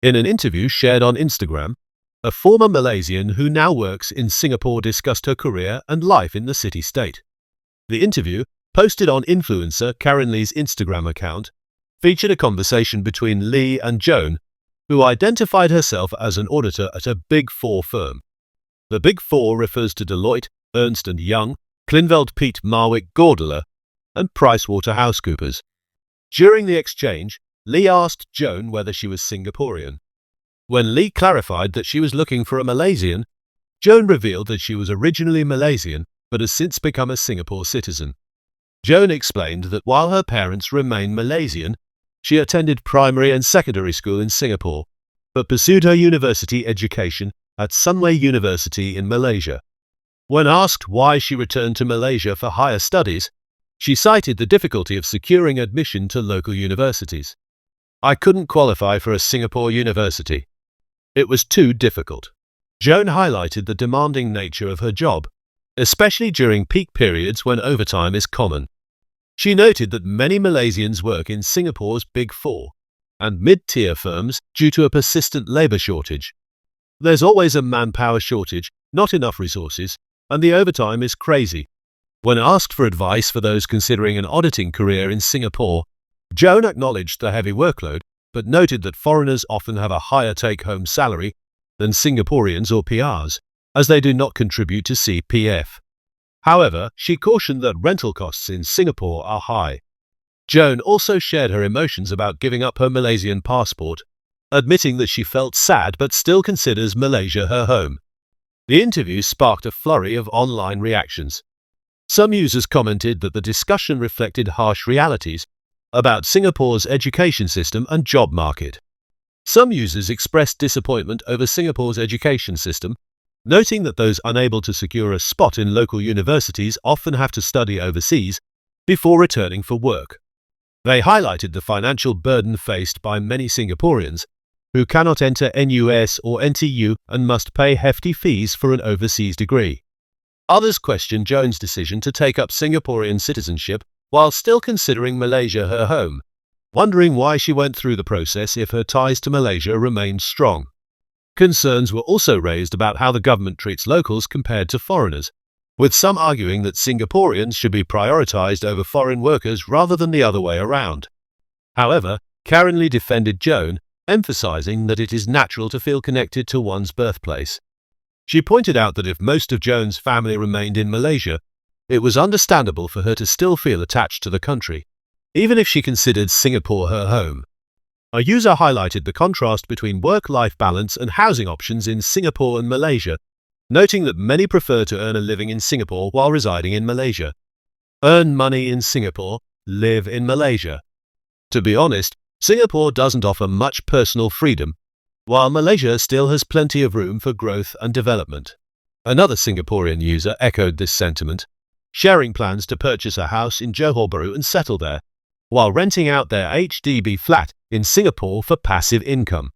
In an interview shared on Instagram, a former Malaysian who now works in Singapore discussed her career and life in the city-state. The interview, posted on influencer Karen Lee's Instagram account, featured a conversation between Lee and Joan, who identified herself as an auditor at a Big Four firm. The Big Four refers to Deloitte, Ernst & Young, Klinveld Piet Marwick Gordeler, and PricewaterhouseCoopers. During the exchange, Lee asked Joan whether she was Singaporean. When Lee clarified that she was looking for a Malaysian, Joan revealed that she was originally Malaysian but has since become a Singapore citizen. Joan explained that while her parents remain Malaysian, she attended primary and secondary school in Singapore, but pursued her university education at Sunway University in Malaysia. When asked why she returned to Malaysia for higher studies, she cited the difficulty of securing admission to local universities. "I couldn't qualify for a Singapore university. It was too difficult." Joan highlighted the demanding nature of her job, especially during peak periods when overtime is common. She noted that many Malaysians work in Singapore's Big Four and mid-tier firms due to a persistent labour shortage. "There's always a manpower shortage, not enough resources, and the overtime is crazy." When asked for advice for those considering an auditing career in Singapore, Joan acknowledged the heavy workload, but noted that foreigners often have a higher take-home salary than Singaporeans or PRs, as they do not contribute to CPF. However, she cautioned that rental costs in Singapore are high. Joan also shared her emotions about giving up her Malaysian passport, admitting that she felt sad but still considers Malaysia her home. The interview sparked a flurry of online reactions. Some users commented that the discussion reflected harsh realities about Singapore's education system and job market. Some users expressed disappointment over Singapore's education system, noting that those unable to secure a spot in local universities often have to study overseas before returning for work. They highlighted the financial burden faced by many Singaporeans who cannot enter NUS or NTU and must pay hefty fees for an overseas degree. Others questioned Joan's decision to take up Singaporean citizenship while still considering Malaysia her home, wondering why she went through the process if her ties to Malaysia remained strong. Concerns were also raised about how the government treats locals compared to foreigners, with some arguing that Singaporeans should be prioritized over foreign workers rather than the other way around. However, Karen Lee defended Joan, emphasizing that it is natural to feel connected to one's birthplace. She pointed out that if most of Joan's family remained in Malaysia, it was understandable for her to still feel attached to the country, even if she considered Singapore her home. A user highlighted the contrast between work-life balance and housing options in Singapore and Malaysia, noting that many prefer to earn a living in Singapore while residing in Malaysia. Earn money in Singapore, live in Malaysia. To be honest, Singapore doesn't offer much personal freedom, while Malaysia still has plenty of room for growth and development. Another Singaporean user echoed this sentiment, sharing plans to purchase a house in Johor Bahru and settle there, while renting out their HDB flat in Singapore for passive income.